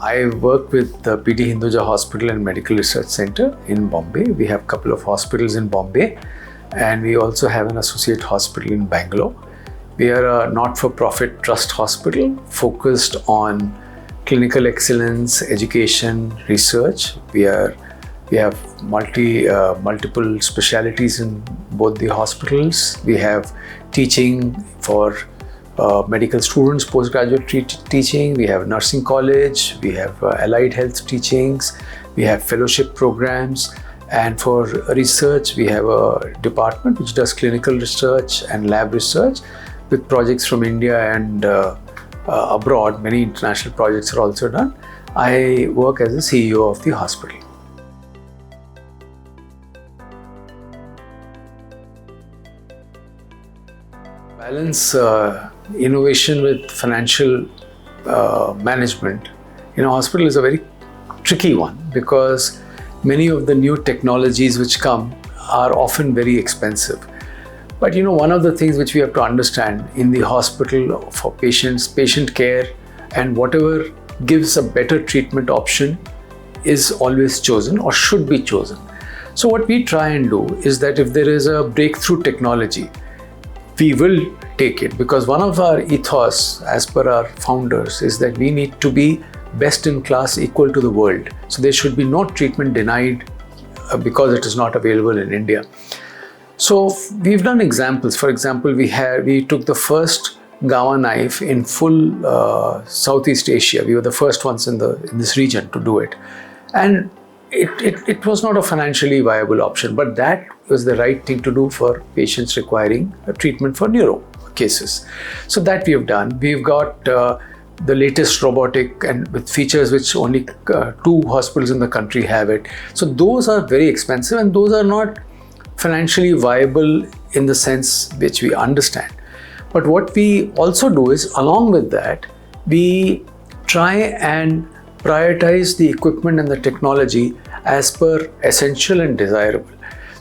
I work with the PT Hinduja Hospital and Medical Research Center in Bombay. We have a couple of hospitals in Bombay, and we also have an associate hospital in Bangalore. We are a not-for-profit trust hospital focused on clinical excellence, education, research. We have multiple specialties in both the hospitals. We have teaching for medical students, postgraduate teaching. We have nursing college. We have allied health teachings. We have fellowship programs. And for research, we have a department which does clinical research and lab research with projects from India and abroad. Many international projects are also done. I work as the CEO of the hospital. Balance innovation with financial management in a hospital is a very tricky one, because many of the new technologies which come are often very expensive. But one of the things which we have to understand in the hospital for patients, patient care, and whatever gives a better treatment option is always chosen or should be chosen. So what we try and do is that if there is a breakthrough technology, we will take it, because one of our ethos as per our founders is that we need to be best in class, equal to the world. So there should be no treatment denied because it is not available in India. So we've done examples. For example, we took the first Gawa knife in full Southeast Asia. We were the first ones in this region to do it. And it was not a financially viable option, but that was the right thing to do for patients requiring a treatment for neuro cases. So that we have done. We've got the latest robotic and with features which only 2 hospitals in the country have it. So those are very expensive, and those are not financially viable in the sense which we understand. But what we also do is, along with that, we try and prioritize the equipment and the technology as per essential and desirable.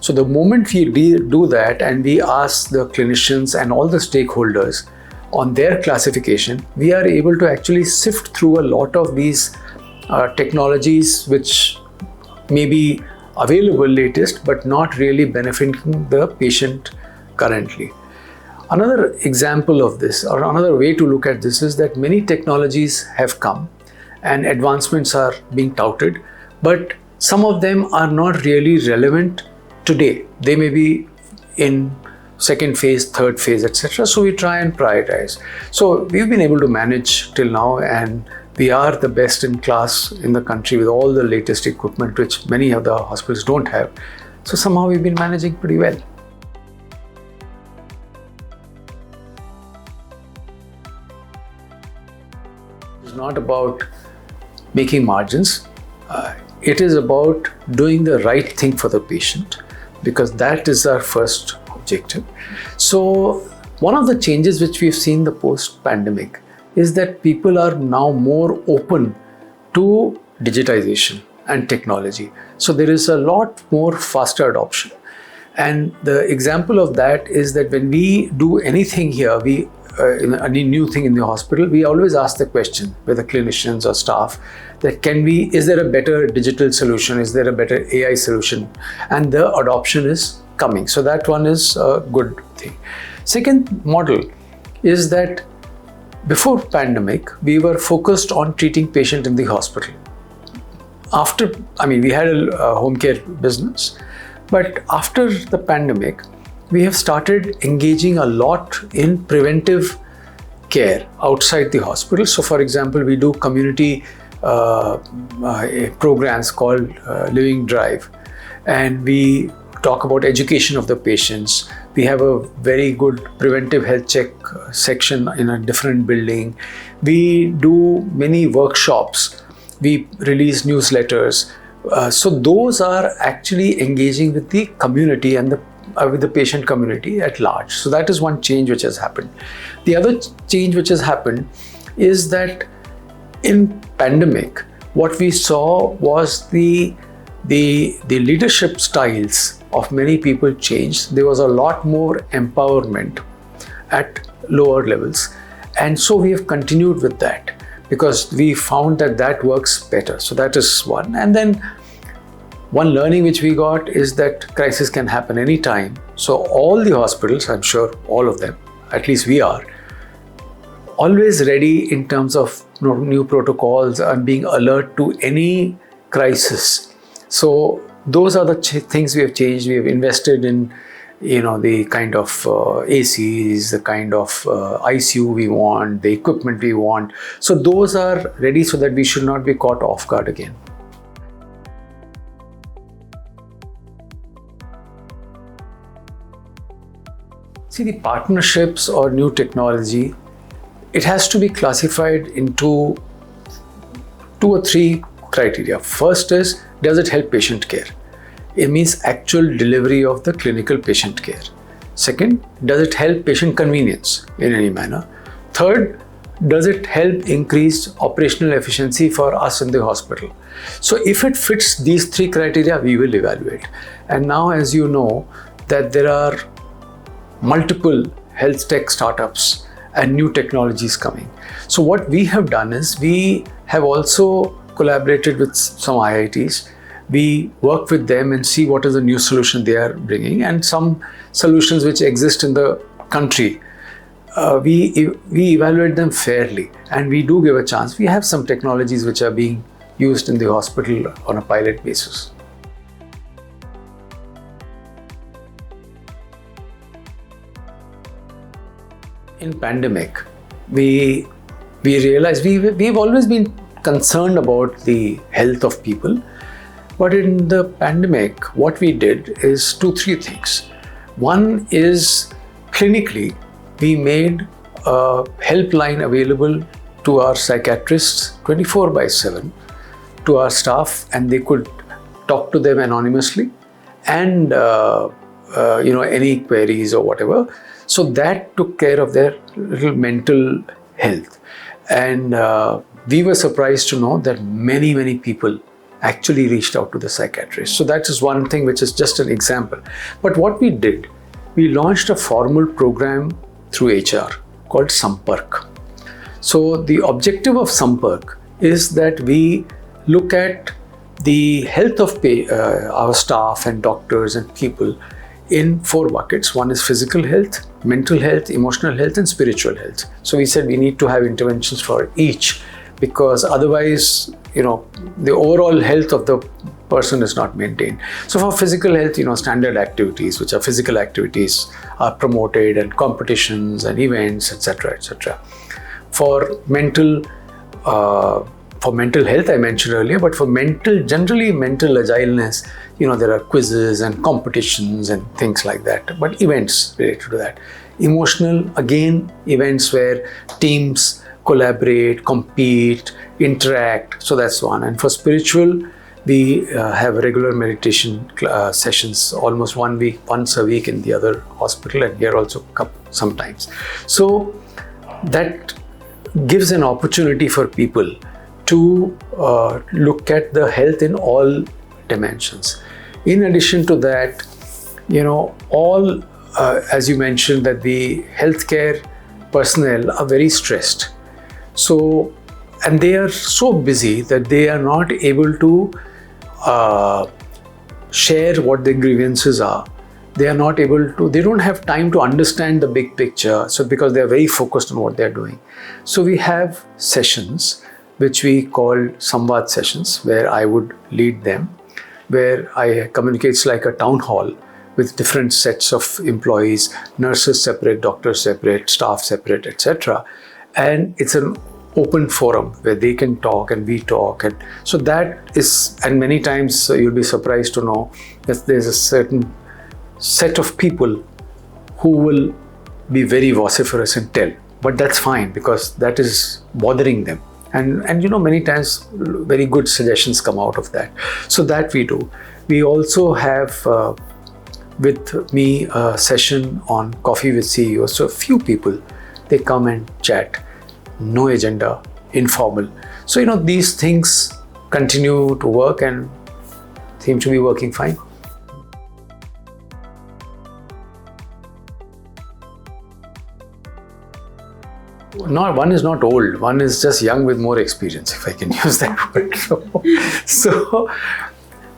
So the moment we do that and we ask the clinicians and all the stakeholders on their classification, we are able to actually sift through a lot of these technologies which may be available latest but not really benefiting the patient currently. Another example of this, or another way to look at this, is that many technologies have come and advancements are being touted, but some of them are not really relevant today. They may be in second phase, third phase, etc. So we try and prioritize. So we've been able to manage till now, and we are the best in class in the country with all the latest equipment, which many of the hospitals don't have. So somehow we've been managing pretty well. It's not about making margins. It is about doing the right thing for the patient, because that is our first objective. So one of the changes which we've seen the post-pandemic is that people are now more open to digitization and technology. So there is a lot more faster adoption. And the example of that is that when we do anything here, any new thing in the hospital, we always ask the question, whether clinicians or staff, that is there a better digital solution? Is there a better AI solution? And the adoption is coming. So that one is a good thing. Second model is that before pandemic, we were focused on treating patient in the hospital. We had a home care business, but after the pandemic, we have started engaging a lot in preventive care outside the hospital. So for example, we do community programs called Living Drive, and we talk about education of the patients. We have a very good preventive health check section in a different building. We do many workshops. We release newsletters. So those are actually engaging with the community and with the patient community at large. So that is one change which has happened. The other change which has happened is that in pandemic, what we saw was the leadership styles of many people changed. There was a lot more empowerment at lower levels. And so we have continued with that. because we found that works better. So that is one. And then one learning which we got is that crisis can happen anytime. So all the hospitals, I'm sure all of them, at least we are, always ready in terms of new protocols and being alert to any crisis. So those are the things we have changed. We have invested in the kind of ACs, the kind of ICU we want, the equipment we want. So those are ready so that we should not be caught off guard again. See, the partnerships or new technology, it has to be classified into 2 or 3 criteria. First is, does it help patient care? It means actual delivery of the clinical patient care. Second, does it help patient convenience in any manner? Third, does it help increase operational efficiency for us in the hospital? So if it fits these 3 criteria, we will evaluate. And now, as you know, that there are multiple health tech startups and new technologies coming. So what we have done is we have also collaborated with some IITs. We work with them and see what is the new solution they are bringing, and some solutions which exist in the country. We evaluate them fairly, and we do give a chance. We have some technologies which are being used in the hospital on a pilot basis. In pandemic, we realized we've always been concerned about the health of people. But in the pandemic, what we did is 2-3 things. One is clinically, we made a helpline available to our psychiatrists 24/7 to our staff, and they could talk to them anonymously and any queries or whatever. So that took care of their little mental health. And we were surprised to know that many people actually reached out to the psychiatrist. So that is one thing which is just an example. But what we did, we launched a formal program through HR called Sampark. So the objective of Sampark is that we look at the health of our staff and doctors and people in 4 buckets. One is physical health, mental health, emotional health, and spiritual health. So we said we need to have interventions for each, because otherwise, the overall health of the person is not maintained. So for physical health, standard activities, which are physical activities, are promoted, and competitions and events, etc., etc. For mental health, I mentioned earlier, but for generally mental agileness, there are quizzes and competitions and things like that, but events related to that. Emotional, again, events where teams collaborate, compete, interact. So that's one. And for spiritual, we have regular meditation sessions almost once a week in the other hospital, and here also sometimes. So that gives an opportunity for people to look at the health in all dimensions. In addition to that, as you mentioned, that the healthcare personnel are very stressed. So, and they are so busy that they are not able to share what their grievances are. They don't have time to understand the big picture. So because they are very focused on what they are doing. So we have sessions which we call Samvad sessions, where I would lead them, where I communicate like a town hall with different sets of employees, nurses separate, doctors separate, staff separate, etc. And it's an open forum where they can talk and we talk. And so that is, and many times you'll be surprised to know that there's a certain set of people who will be very vociferous and tell, but that's fine because that is bothering them. And many times very good suggestions come out of that. So that we do. We also have with me a session on coffee with CEOs. So a few people, they come and chat, no agenda, informal. So these things continue to work and seem to be working fine. one is not old, one is just young with more experience, if I can use that word.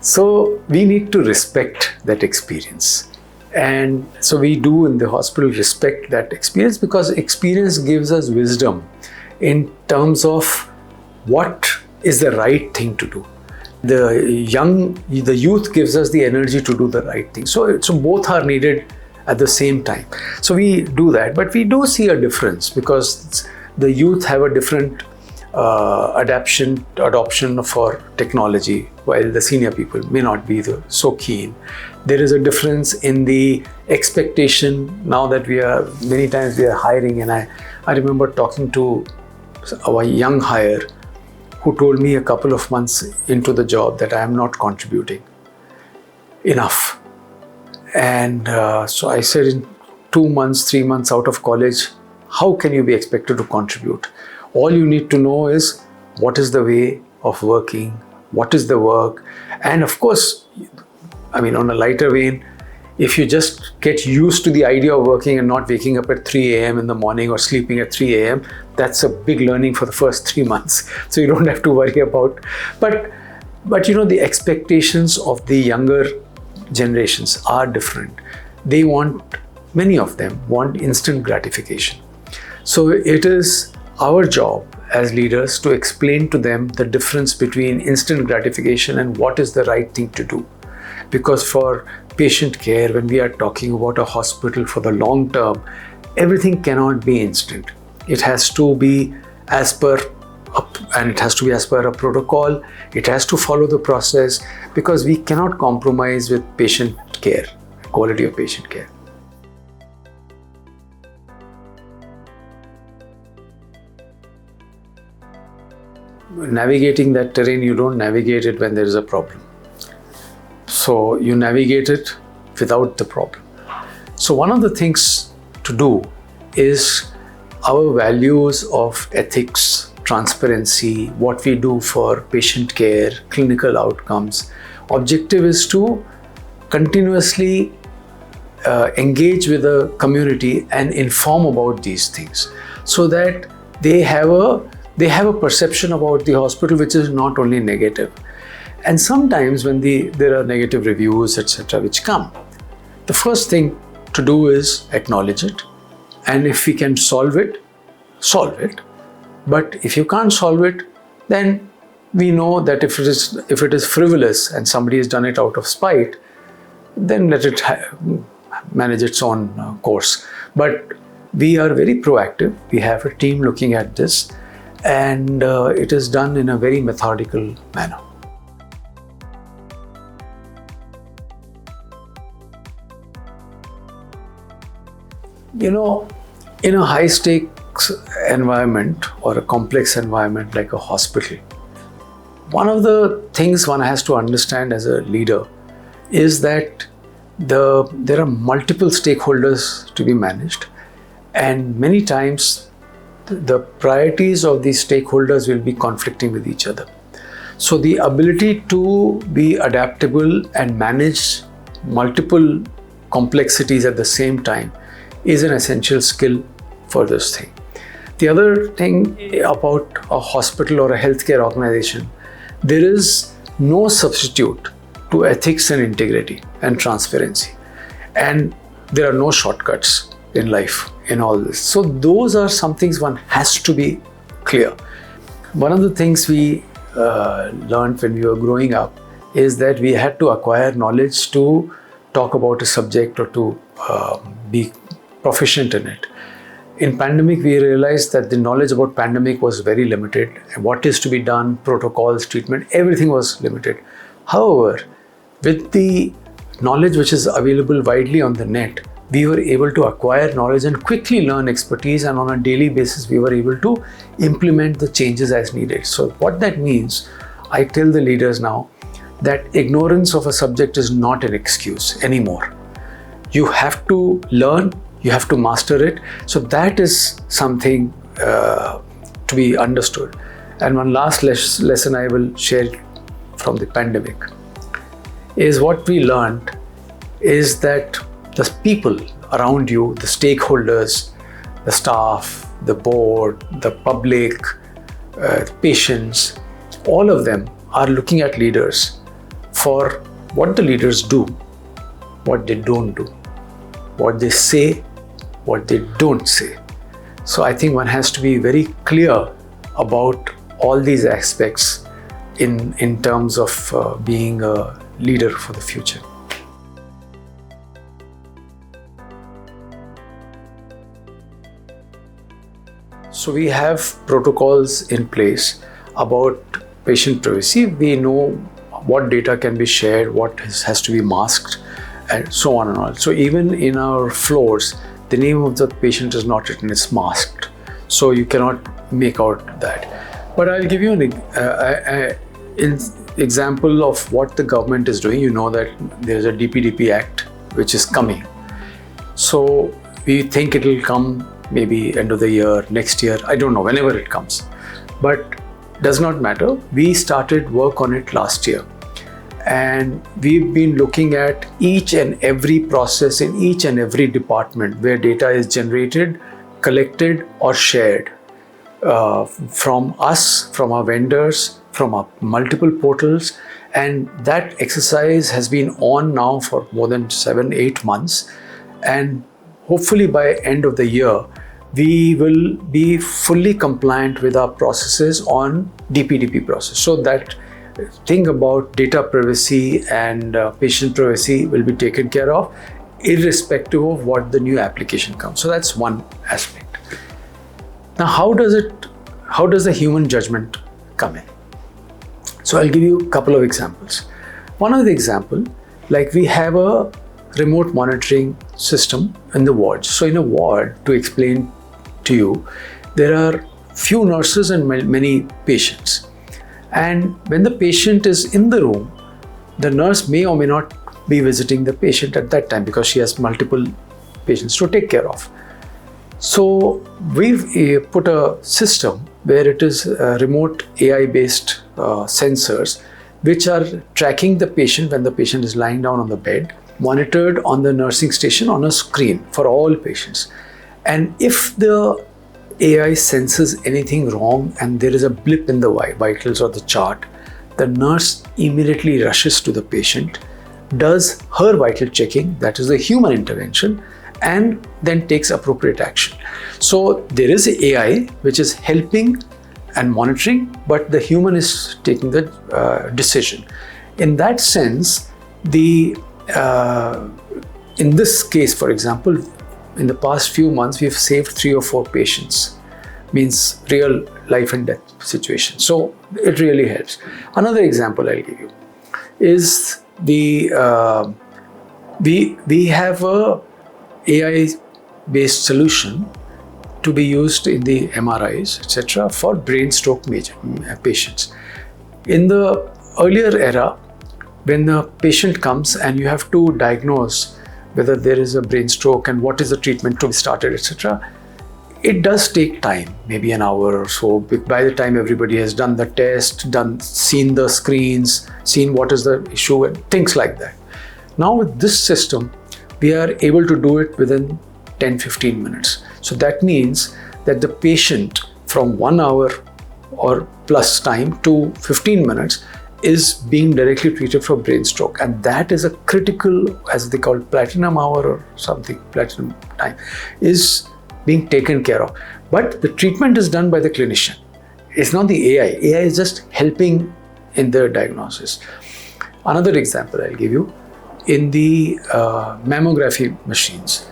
So we need to respect that experience. And so we do in the hospital respect that experience, because experience gives us wisdom in terms of what is the right thing to do. The youth gives us the energy to do the right thing. So both are needed at the same time. So we do that, but we do see a difference because the youth have a different adoption for technology, while the senior people may not be so keen. There is a difference in the expectation now that many times we are hiring, and I remember talking to our young hire who told me a couple of months into the job that I am not contributing enough. And so I said, in 2 months, 3 months out of college, how can you be expected to contribute? All you need to know is what is the way of working, what is the work. And of course, I mean, on a lighter vein, if you just get used to the idea of working and not waking up at 3 a.m. in the morning or sleeping at 3 a.m., that's a big learning for the first 3 months. So you don't have to worry about. But you know, the expectations of the younger generations are different. Many of them want instant gratification. So it is our job as leaders to explain to them the difference between instant gratification and what is the right thing to do. Because for patient care, when we are talking about a hospital for the long term, everything cannot be instant. It has to be as per a protocol. It has to follow the process, because we cannot compromise with patient care, quality of patient care. Navigating that terrain, you don't navigate it when there is a problem. So you navigate it without the problem. So one of the things to do is our values of ethics, transparency, what we do for patient care, clinical outcomes. Objective is to continuously engage with the community and inform about these things, so that they have a perception about the hospital which is not only negative. And sometimes when there are negative reviews, etc., which come, the first thing to do is acknowledge it. And if we can solve it, solve it. But if you can't solve it, then we know that if it is frivolous and somebody has done it out of spite, then let it manage its own course. But we are very proactive. We have a team looking at this, and it is done in a very methodical manner. You know, in a high-stakes environment or a complex environment like a hospital, one of the things one has to understand as a leader is that there are multiple stakeholders to be managed, and many times the priorities of these stakeholders will be conflicting with each other. So the ability to be adaptable and manage multiple complexities at the same time is an essential skill for this thing. The other thing about a hospital or a healthcare organization, there is no substitute to ethics and integrity and transparency. And there are no shortcuts in life in all this. So those are some things one has to be clear. One of the things we learned when we were growing up is that we had to acquire knowledge to talk about a subject or to be proficient in it. In pandemic, we realized that the knowledge about pandemic was very limited. What is to be done, protocols, treatment, everything was limited. However, with the knowledge which is available widely on the net, we were able to acquire knowledge and quickly learn expertise, and on a daily basis, we were able to implement the changes as needed. So what that means, I tell the leaders now that ignorance of a subject is not an excuse anymore. You have to learn, you have to master it. So that is something to be understood. And one last lesson I will share from the pandemic is what we learned is that the people around you, the stakeholders, the staff, the board, the public, patients, all of them are looking at leaders for what the leaders do, what they don't do, what they say, what they don't say. So I think one has to be very clear about all these aspects in terms of being a leader for the future. So we have protocols in place about patient privacy. We know what data can be shared, what has to be masked, and so on and on. So even in our floors, the name of the patient is not written, it's masked. So you cannot make out that. But I'll give you an example of what the government is doing. You know that there's a DPDP Act which is coming. So we think it will come maybe end of the year, next year, I don't know, whenever it comes. But does not matter. We started work on it last year. And we've been looking at each and every process in each and every department where data is generated, collected or shared from us, from our vendors, from our multiple portals. And that exercise has been on now for more than 7-8 months. And hopefully by end of the year, we will be fully compliant with our processes on DPDP process. So that thing about data privacy and patient privacy will be taken care of irrespective of what the new application comes. So that's one aspect. Now, how does the human judgment come in? So I'll give you a couple of examples. One of the example, like we have a remote monitoring system in the wards. So in a ward, to explain to you, there are few nurses and many patients. And when the patient is in the room, the nurse may or may not be visiting the patient at that time because she has multiple patients to take care of. So we've put a system where it is remote AI-based sensors which are tracking the patient when the patient is lying down on the bed, monitored on the nursing station on a screen for all patients. And if the AI senses anything wrong and there is a blip in the vitals or the chart, the nurse immediately rushes to the patient, does her vital checking, that is the human intervention, and then takes appropriate action. So there is AI which is helping and monitoring, but the human is taking the decision. In that sense, in this case, for example, in the past few months, we've saved 3 or 4 patients, means real life and death situation. So it really helps. Another example I'll give you is we have a AI-based solution to be used in the MRIs, etc., for brain stroke patients. In the earlier era, when the patient comes and you have to diagnose whether there is a brain stroke and what is the treatment to be started, etc., it does take time, maybe an hour or so. By the time everybody has done the test, seen the screens, seen what is the issue and things like that. Now with this system, we are able to do it within 10-15 minutes. So that means that the patient from 1 hour or plus time to 15 minutes is being directly treated for brain stroke. And that is a critical, as they call it, platinum hour or something, platinum time, is being taken care of. But the treatment is done by the clinician. It's not the AI. AI is just helping in the diagnosis. Another example I'll give you, in the mammography machines,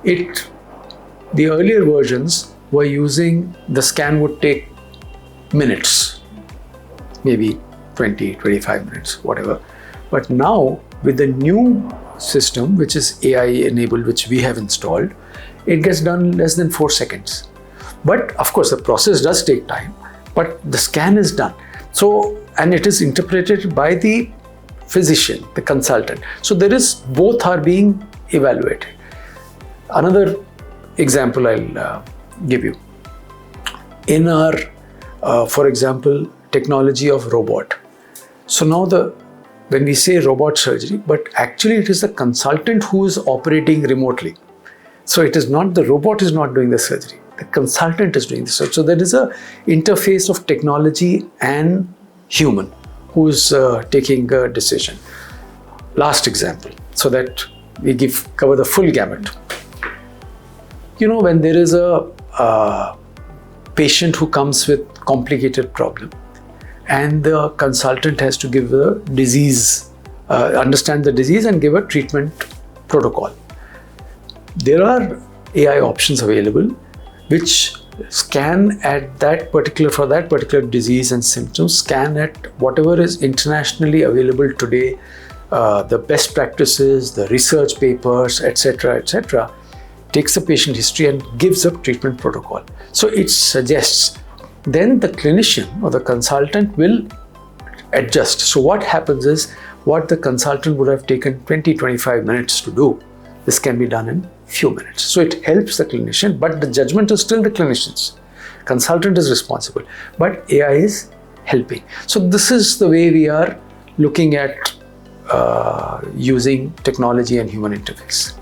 the earlier versions were using, the scan would take minutes, maybe 20-25 minutes, whatever. But now with the new system, which is AI enabled, which we have installed, it gets done less than 4 seconds. But of course, the process does take time, but the scan is done. So, and it is interpreted by the physician, the consultant. So both are being evaluated. Another example I'll give you. In our, for example, technology of robot. So now when we say robot surgery, but actually it is the consultant who is operating remotely. So it is not, the robot is not doing the surgery. The consultant is doing this. So there is a interface of technology and human who's taking a decision. Last example, so that we cover the full gamut. When there is a patient who comes with complicated problem, and the consultant has to give the disease, understand the disease and give a treatment protocol. There are AI options available which scan at for that particular disease and symptoms, scan at whatever is internationally available today, the best practices, the research papers, etc., takes the patient history and gives a treatment protocol. So it suggests. Then the clinician or the consultant will adjust. So what happens is, what the consultant would have taken 20-25 minutes to do, this can be done in few minutes. So it helps the clinician, but the judgment is still the clinician's. Consultant is responsible, but AI is helping. So this is the way we are looking at using technology and human interface.